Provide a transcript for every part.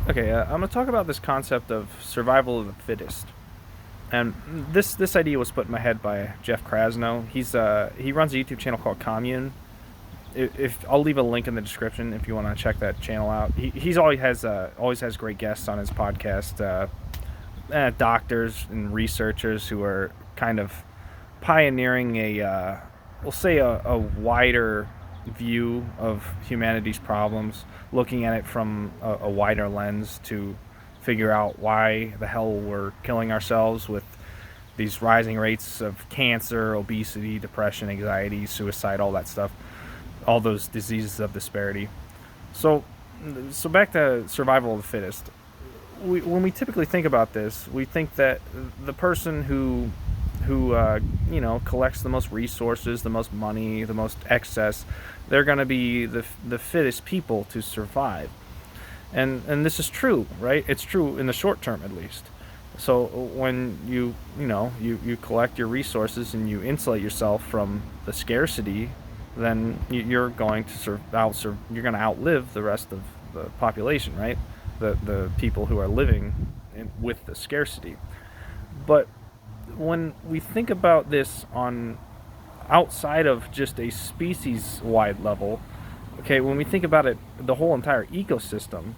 Okay, I'm going to talk about this concept of survival of the fittest. And this idea was put in my head by Jeff Krasno. He runs a YouTube channel called Commune. If I'll leave a link in the description if you want to check that channel out. He's always has great guests on his podcast, doctors and researchers who are kind of pioneering we'll say a wider view of humanity's problems, looking at it from a wider lens to figure out why the hell we're killing ourselves with these rising rates of cancer, obesity, depression, anxiety, suicide, all that stuff, all those diseases of disparity. So, so back to survival of the fittest. When we typically think about this, we think that the person who collects the most resources, the most money, the most excess, they're going to be the fittest people to survive. And this is true, right? It's true in the short term, at least. So when you collect your resources and you insulate yourself from the scarcity, then you're going to you're going to outlive the rest of the population, right? The people who are living with the scarcity. But when we think about this on outside of just a species wide level, okay, when we think about it, the whole entire ecosystem,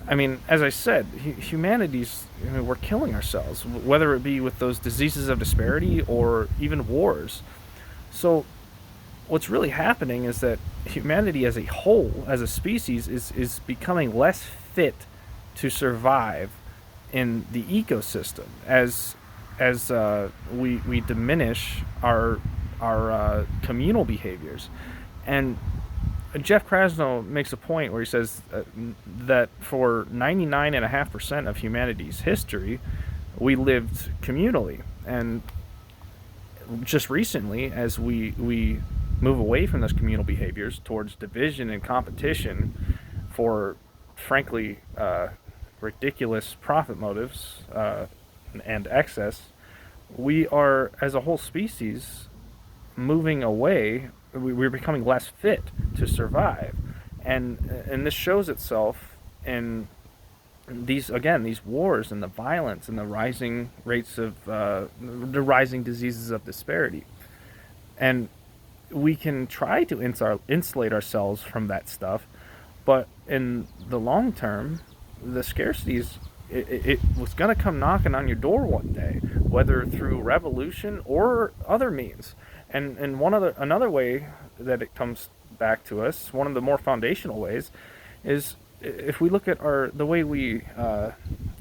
I mean, as I said, we're killing ourselves, whether it be with those diseases of disparity or even wars. So what's really happening is that humanity as a whole, as a species, is becoming less fit to survive in the ecosystem as we diminish our communal behaviors. And Jeff Krasno makes a point where he says that for 99.5% of humanity's history, we lived communally. And just recently, as we move away from those communal behaviors towards division and competition for, frankly, ridiculous profit motives and excess, we are, as a whole species, moving away. We're becoming less fit to survive, and this shows itself in these wars and the violence and the rising rates of the rising diseases of disparity. And we can try to insulate ourselves from that stuff, but in the long term, the scarcity is it was going to come knocking on your door one day, whether through revolution or other means. And another way that it comes back to us, one of the more foundational ways, is if we look at the way we if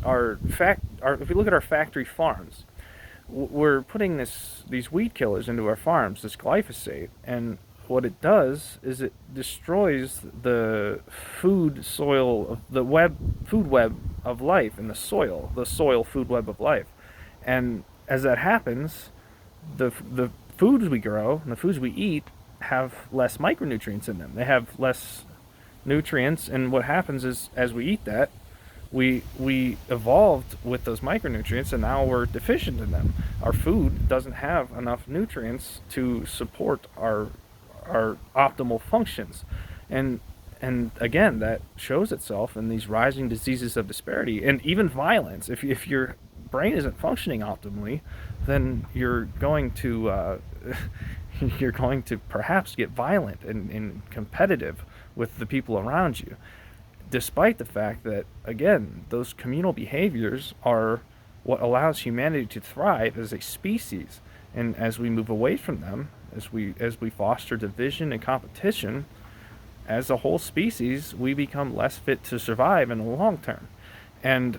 we look at our factory farms. We're putting these weed killers into our farms, this glyphosate, and what it does is it destroys the food web of life in the soil food web of life. And as that happens, the foods we grow and the foods we eat have less micronutrients in them. They have less nutrients, and what happens is, as we eat that, we evolved with those micronutrients, and now we're deficient in them. Our food doesn't have enough nutrients to support our optimal functions, and again, that shows itself in these rising diseases of disparity and even violence. If your brain isn't functioning optimally, then you're going to you're going to perhaps get violent and competitive with the people around you, despite the fact that, again, those communal behaviors are what allows humanity to thrive as a species. And as we move away from them, as we foster division and competition, as a whole species, we become less fit to survive in the long term. And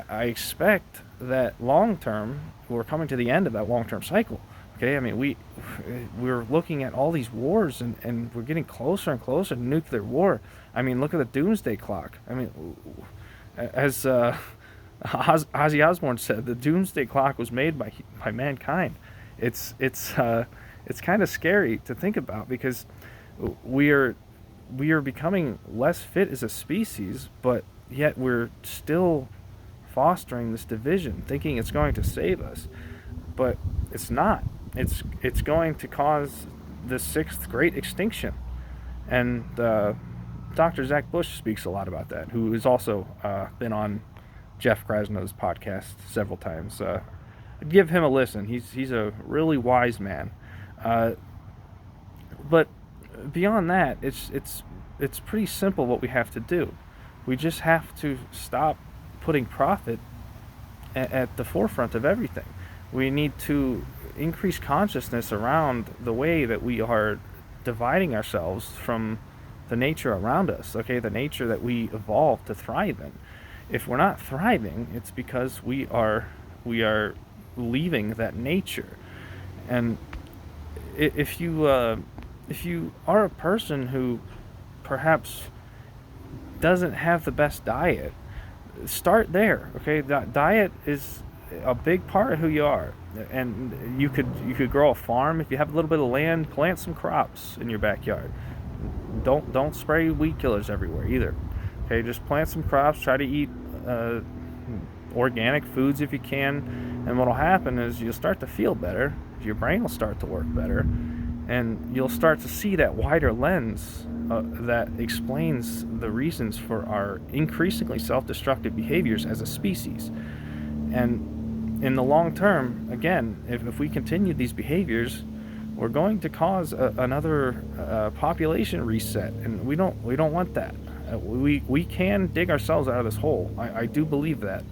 I expect that long term, we're coming to the end of that long term cycle. Okay, I mean, we're looking at all these wars, and we're getting closer and closer to nuclear war. I mean, look at the doomsday clock. I mean, as Ozzy Osbourne said, the doomsday clock was made by mankind. It's kind of scary to think about, because we are becoming less fit as a species, but yet we're still fostering this division, thinking it's going to save us, but it's not. It's going to cause the sixth great extinction, and Dr. Zach Bush speaks a lot about that, who has also been on Jeff Krasnow's podcast several times. Give him a listen. He's a really wise man. But beyond that, it's pretty simple what we have to do. We just have to stop putting profit at the forefront of everything. We need to increase consciousness around the way that we are dividing ourselves from the nature around us, okay, the nature that we evolved to thrive in. If we're not thriving, it's because we are leaving that nature. And if you are a person who perhaps doesn't have the best diet, start there, okay? Diet is a big part of who you are. And you could grow a farm. If you have a little bit of land, plant some crops in your backyard. Don't spray weed killers everywhere either. Okay, just plant some crops. Try to eat organic foods if you can. And what'll happen is you'll start to feel better. Your brain will start to work better, and you'll start to see that wider lens that explains the reasons for our increasingly self-destructive behaviors as a species. And in the long term, again, if we continue these behaviors, we're going to cause another population reset, and we don't want that. We can dig ourselves out of this hole. I do believe that.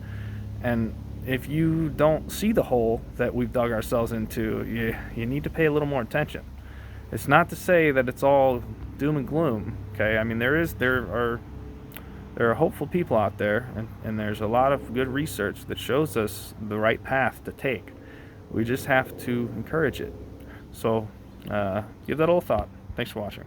And if you don't see the hole that we've dug ourselves into, you need to pay a little more attention. It's not to say that it's all doom and gloom. Okay, I mean there are hopeful people out there, and there's a lot of good research that shows us the right path to take. We just have to encourage it. So give that a little thought. Thanks for watching.